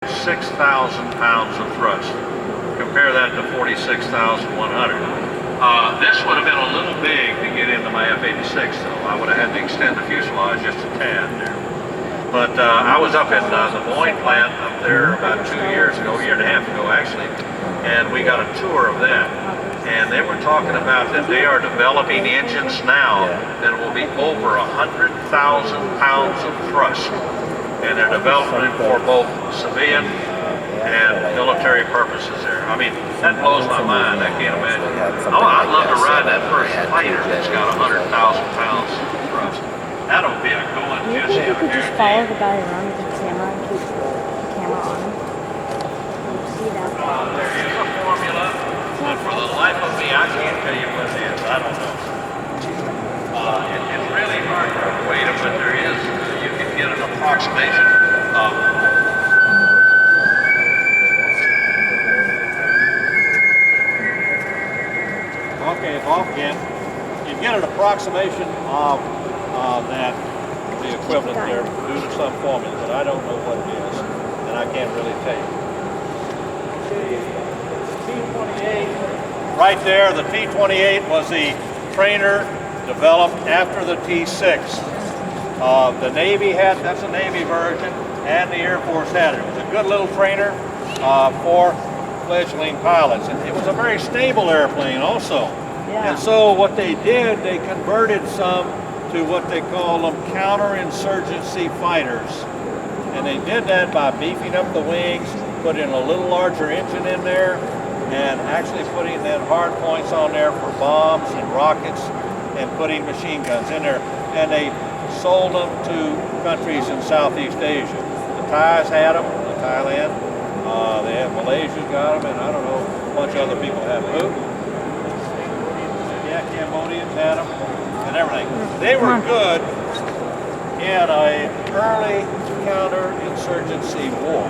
6,000 pounds of thrust. Compare that to 46,100. This would have been a little big to get into my F-86, though. I would have had to extend the fuselage just a tad there. But I was up at the Boeing plant up there about 2 years ago, a year and a half ago actually, and we got a tour of that. And they were talking about that they are developing engines now that will be over 100,000 pounds of thrust. And they're developing it for both civilian and military purposes there. I mean, that blows my mind. I can't imagine. Oh, I'd love to ride that first fighter that's got 100,000 pounds of thrust. That'll be a good one. You think you could just follow the guy around with the camera and keep the camera on him? See that? There is a formula, but for the life of me, I can't tell you what it is. I don't know. It's really hard to equate them, but there is. You can get an approximation of. Okay, off again. You get an approximation of that, the equivalent there, due to some formula, but I don't know what it is, and I can't really tell you. T-28, right there, the T-28 was the trainer developed after the T-6. The Navy had, that's a Navy version, and the Air Force had it. It was a good little trainer for fledgling pilots, and it was a very stable airplane also. Yeah. And so what they did, they converted some to what they call them counterinsurgency fighters. And they did that by beefing up the wings, putting a little larger engine in there, and actually putting then hard points on there for bombs and rockets, and putting machine guns in there. And they sold them to countries in Southeast Asia. The Thais had them, Thailand. They have Malaysia got them, and I don't know, a bunch of other people have them. Yeah, Cambodians had them, and everything. They were good in an early counterinsurgency war.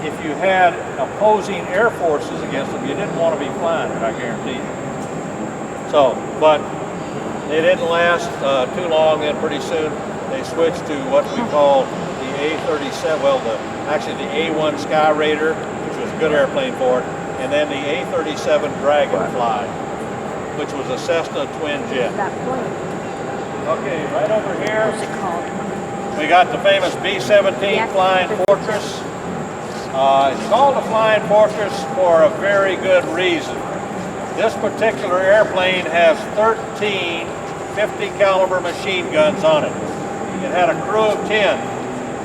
If you had opposing air forces against them, you didn't want to be flying it, I guarantee you. So, but they didn't last too long, and pretty soon they switched to what we call the A-37, well, actually the A-1 Skyraider, which was a good airplane for it, and then the A-37 Dragonfly, which was a Cessna twin jet. That plane. Okay, right over here, What's it called? we got the famous B-17 Flying Fortress. It's called the Flying Fortress for a very good reason. This particular airplane has 13 50 caliber machine guns on it. It had a crew of 10.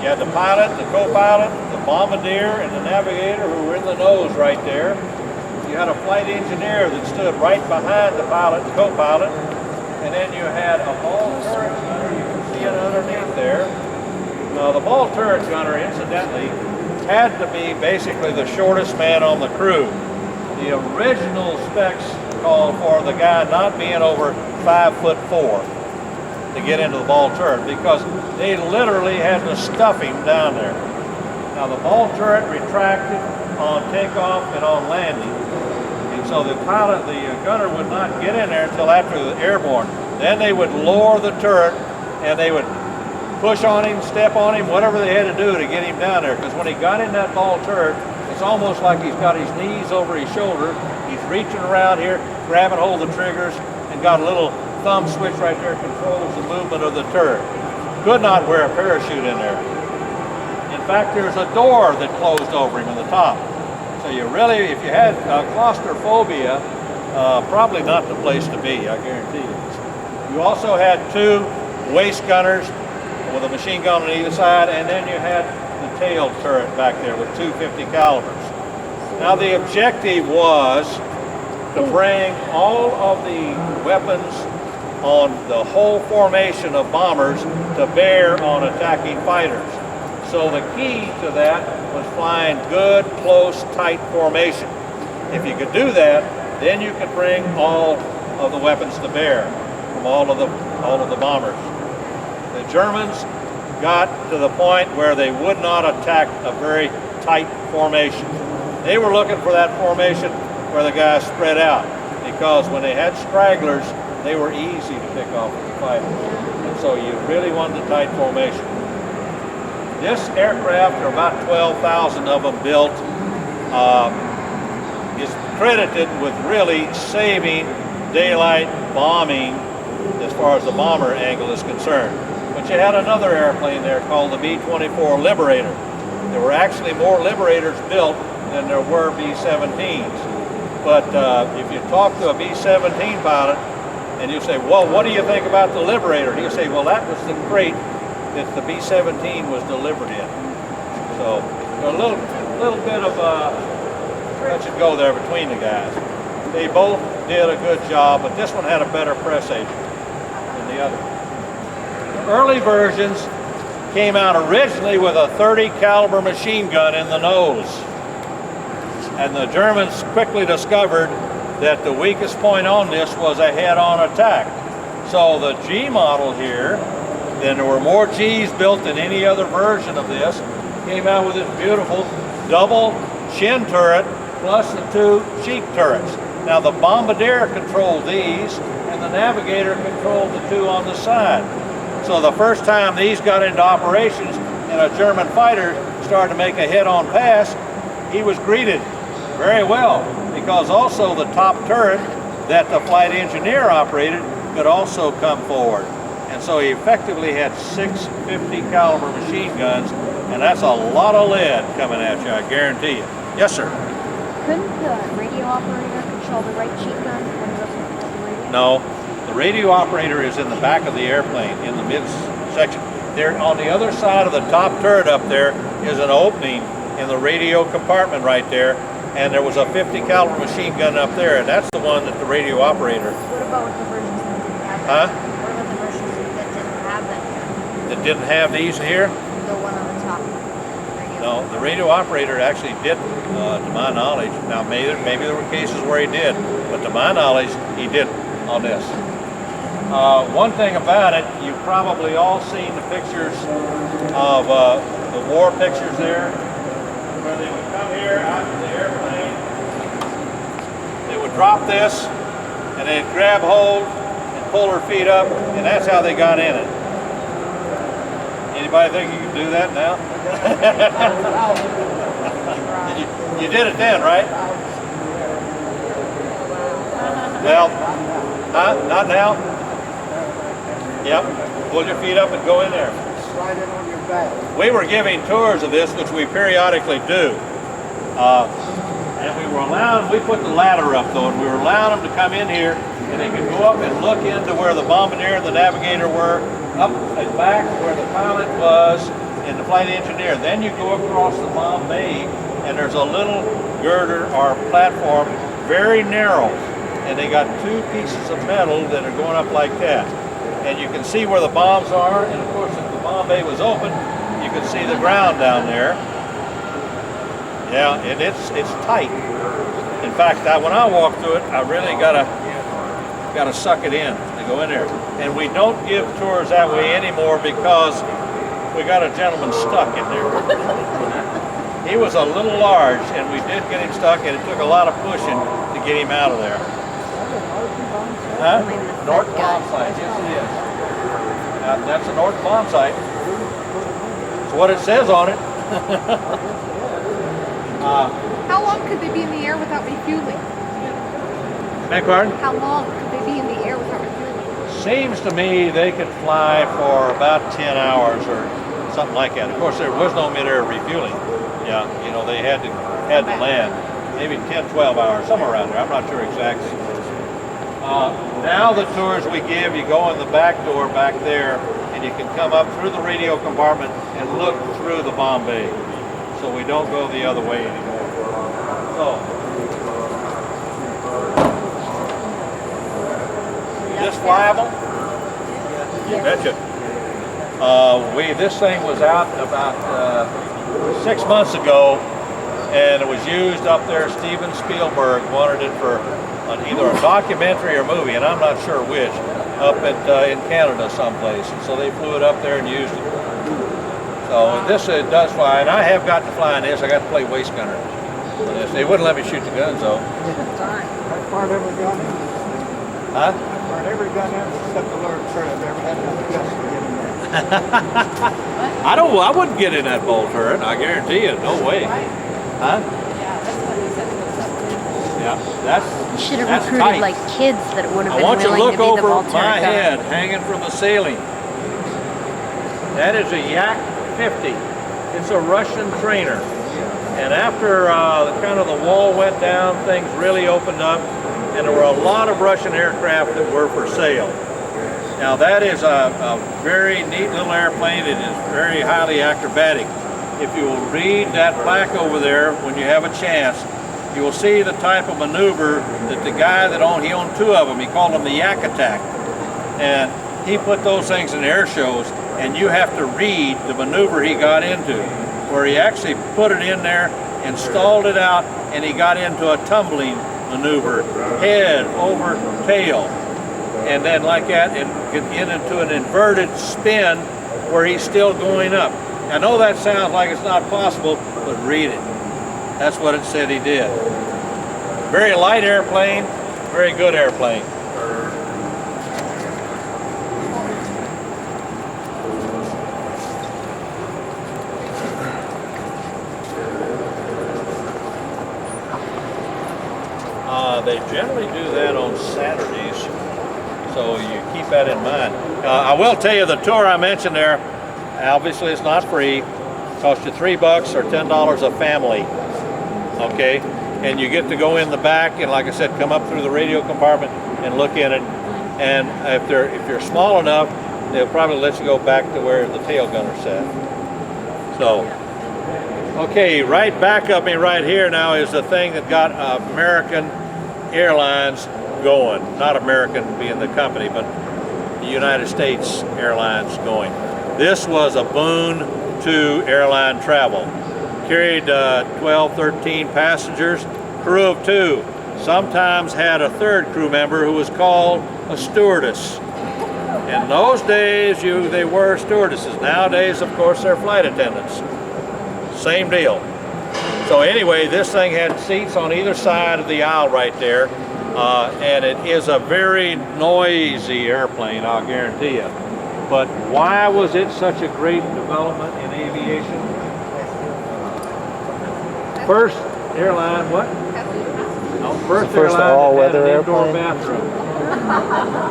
You had the pilot, the co-pilot, the bombardier, and the navigator who were in the nose right there. You had a flight engineer that stood right behind the pilot, the co-pilot, and then you had a ball turret gunner. You can see it underneath there. The ball turret gunner, incidentally, had to be basically the shortest man on the crew. The original specs called for the guy not being over 5'4" to get into the ball turret, because they literally had to stuff him down there. Now the ball turret retracted on takeoff and on landing, and so the pilot, the gunner, would not get in there until after the airborne. Then they would lower the turret and they would push on him, step on him, whatever they had to do to get him down there, because when he got in that ball turret, it's almost like he's got his knees over his shoulder. He's reaching around here, grabbing hold of the triggers, and got a little thumb switch right there controls the movement of the turret. Could not wear a parachute in there. In fact, there's a door that closed over him in the top. So you really, if you had claustrophobia, probably not the place to be, I guarantee you. You also had 2 waist gunners with a machine gun on either side, and then you had the tail turret back there with 2 50 calibers. Now the objective was to bring all of the weapons on the whole formation of bombers to bear on attacking fighters. So the key to that was flying good, close, tight formation. If you could do that, then you could bring all of the weapons to bear from all of the bombers. The Germans got to the point where they would not attack a very tight formation. They were looking for that formation where the guys spread out, because when they had stragglers, they were easy to pick off with the fighter. And so you really wanted a tight formation. This aircraft, there are about 12,000 of them built, is credited with really saving daylight bombing as far as the bomber angle is concerned. But you had another airplane there called the B-24 Liberator. There were actually more Liberators built than there were B-17s. But if you talk to a B-17 pilot and you say, well, what do you think about the Liberator? He'll say, well, that was the crate that the B-17 was delivered in. So a little bit of touch and go there between the guys. They both did a good job, but this one had a better press agent than the other. Early versions came out originally with a 30 caliber machine gun in the nose. And the Germans quickly discovered that the weakest point on this was a head-on attack. So the G model here, then there were more Gs built than any other version of this, came out with this beautiful double chin turret plus the two cheek turrets. Now the bombardier controlled these and the navigator controlled the two on the side. So the first time these got into operations and a German fighter started to make a head-on pass, he was greeted very well, because also the top turret that the flight engineer operated could also come forward. And so he effectively had 6 50 caliber machine guns, and that's a lot of lead coming at you, I guarantee you. Yes, sir? Couldn't the radio operator control the right cheek gun when he wasn't on the radio? No, the radio operator is in the back of the airplane, in the midsection. There, on the other side of the top turret up there is an opening in the radio compartment right there, and there was a 50 caliber machine gun up there, and that's the one that the radio operator. What about the versions that didn't have Huh? that? What about the versions that didn't have that? That didn't have these here? The one on the top. Radio. No, the radio operator actually didn't, to my knowledge. Now, maybe there were cases where he did, but to my knowledge, he didn't on this. One thing about it, you've probably all seen the pictures of the war pictures there, where they would come here out of the airplane, they would drop this, and they'd grab hold and pull their feet up, and that's how they got in it. Anybody think you can do that now? you did it then, right? Well, not now? Yep, pull your feet up and go in there. Slide it on your back. We were giving tours of this, which we periodically do. And we put the ladder up though, and we were allowing them to come in here, and they could go up and look into where the bombardier and the navigator were, up and back where the pilot was, and the flight engineer. Then you go across the bomb bay, and there's a little girder or platform, very narrow, and they got 2 pieces of metal that are going up like that. And you can see where the bombs are, and of course if the bomb bay was open, you can see the ground down there. Yeah, and it's tight. In fact, when I walk through it, I really gotta suck it in to go in there. And we don't give tours that way anymore because we got a gentleman stuck in there. He was a little large, and we did get him stuck, and it took a lot of pushing to get him out of there. Huh? North bomb site, yes it is. That's a north bomb site. That's what it says on it. How long could they be in the air without refueling? Beg pardon? How long could they be in the air without refueling? Seems to me they could fly for about 10 hours or something like that. Of course, there was no mid-air refueling. Yeah, you know, they had to land. Maybe 10, 12 hours, somewhere around there. I'm not sure exactly. Now the tours we give, you go in the back door back there, and you can come up through the radio compartment and look through the bomb bay. So we don't go the other way anymore. So, is this flyable? You betcha. This thing was out about 6 months ago, and it was used up there. Steven Spielberg wanted it for either a documentary or movie, and I'm not sure which, up in Canada someplace. And so they flew it up there and used it. So this does fly, and I have got to fly in this. I got to play waist gunner for this. They wouldn't let me shoot the guns though. I fired every gun in. Huh? I fired every gun in except the Lord Trent. Never had enough guts to get in there. I wouldn't get in that bull turret. I guarantee you, no way. Huh? Yeah, You should have that's recruited tight. like kids that would have I been want you to willing look to be the over Volterra my gunner. head hanging from the ceiling. That is a Yak 50. It's a Russian trainer. And after kind of the wall went down, things really opened up, and there were a lot of Russian aircraft that were for sale. Now that is a very neat little airplane. It is very highly acrobatic. If you will read that plaque over there when you have a chance, you will see the type of maneuver that the guy that he owned two of them, he called them the Yak Attack. And he put those things in air shows, and you have to read the maneuver he got into, where he actually put it in there, installed it out, and he got into a tumbling maneuver, head over tail. And then like that, and get into an inverted spin where he's still going up. I know that sounds like it's not possible, but read it. That's what it said he did. Very light airplane, very good airplane. They generally do that on Saturdays, so you keep that in mind. I will tell you the tour I mentioned there, obviously it's not free. It costs you $3 or $10 a family, okay? And you get to go in the back and, like I said, come up through the radio compartment and look in it. And if you're small enough, they'll probably let you go back to where the tail gunner sat. So, okay, right back of me right here now is the thing that got American Airlines going. Not American being the company, but the United States Airlines going. This was a boon to airline travel. Carried 12, 13 passengers, crew of 2. Sometimes had a third crew member who was called a stewardess. In those days, they were stewardesses. Nowadays, of course, they're flight attendants. Same deal. So anyway, this thing had seats on either side of the aisle right there, and it is a very noisy airplane, I'll guarantee you. But why was it such a great development in aviation? First airline, what? No, first airline that had an indoor bathroom.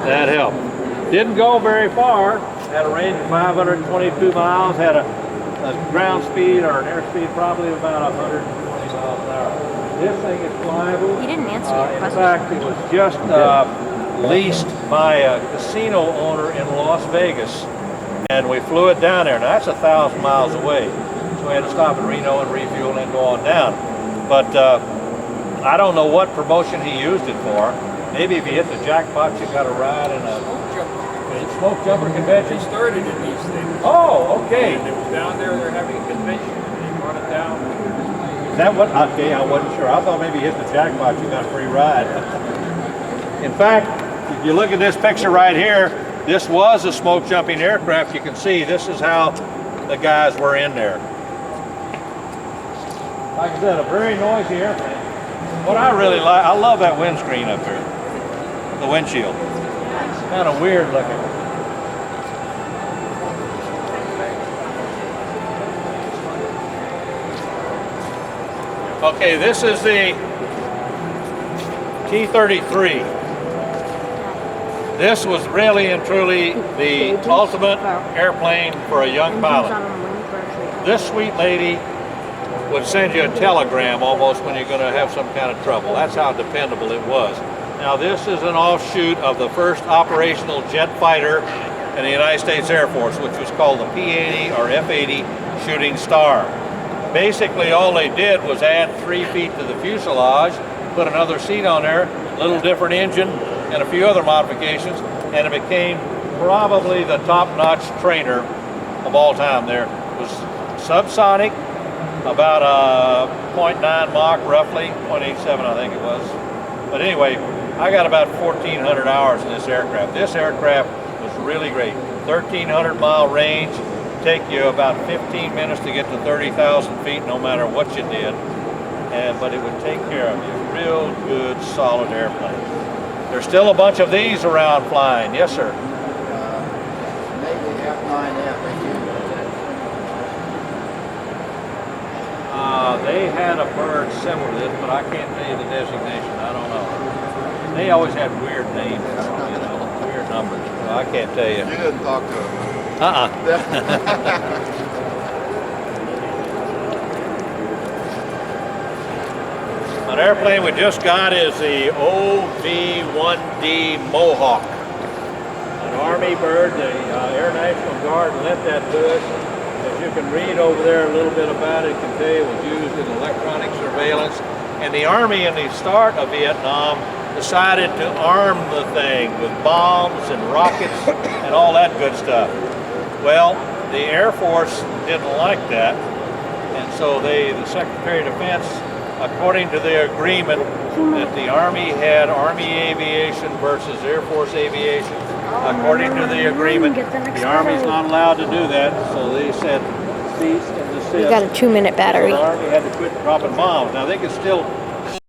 That helped. Didn't go very far. Had a range of 522 miles. Had a ground speed or an airspeed probably of about 120 miles an hour. This thing is flyable. He didn't answer your In question. fact, it was just leased by a casino owner in Las Vegas, and we flew it down there. Now that's 1,000 miles away, so we had to stop in Reno and refuel and go on down. But I don't know what promotion he used it for. Maybe if you hit the jackpot, you got a ride in a smoke jumper convention. They started in these things. Oh, okay. And it was down there, they're having a convention, and they brought it down. Is that what? Okay, I wasn't sure. I thought maybe you hit the jackpot, you got a free ride. In fact, if you look at this picture right here, this was a smoke jumping aircraft. You can see this is how the guys were in there. Like I said, a very noisy airplane. What I really like, I love that windscreen up here, the windshield. Kind of weird looking. Okay, this is the T-33. This was really and truly the ultimate airplane for a young pilot. This sweet lady would send you a telegram almost when you're going to have some kind of trouble. That's how dependable it was. Now this is an offshoot of the first operational jet fighter in the United States Air Force, which was called the P-80 or F-80 Shooting Star. Basically all they did was add 3 feet to the fuselage, put another seat on there, a little different engine, and a few other modifications, and it became probably the top-notch trainer of all time. There was subsonic, about a 0.9 Mach roughly, 0.87 I think it was. But anyway, I got about 1,400 hours in this aircraft. This aircraft was really great. 1,300 mile range, take you about 15 minutes to get to 30,000 feet no matter what you did. But it would take care of you. Real good, solid airplane. There's still a bunch of these around flying. Yes, sir. Maybe F9F. They had a bird similar to this, but I can't tell you the designation. I don't know. They always had weird names, you know, weird numbers. So I can't tell you. You didn't talk to him. An airplane we just got is the OV-1D Mohawk. An Army bird. The Air National Guard lent that to us. As you can read over there a little bit about it, it can tell you it was used in electronic surveillance. And the Army in the start of Vietnam decided to arm the thing with bombs and rockets and all that good stuff. Well, the Air Force didn't like that, and so the Secretary of Defense, according to the agreement that the Army had Army aviation versus Air Force aviation, according to the agreement, the Army's not allowed to do that, so they said cease and desist. You got a 2-minute battery. So the Army had to quit dropping bombs. Now they could still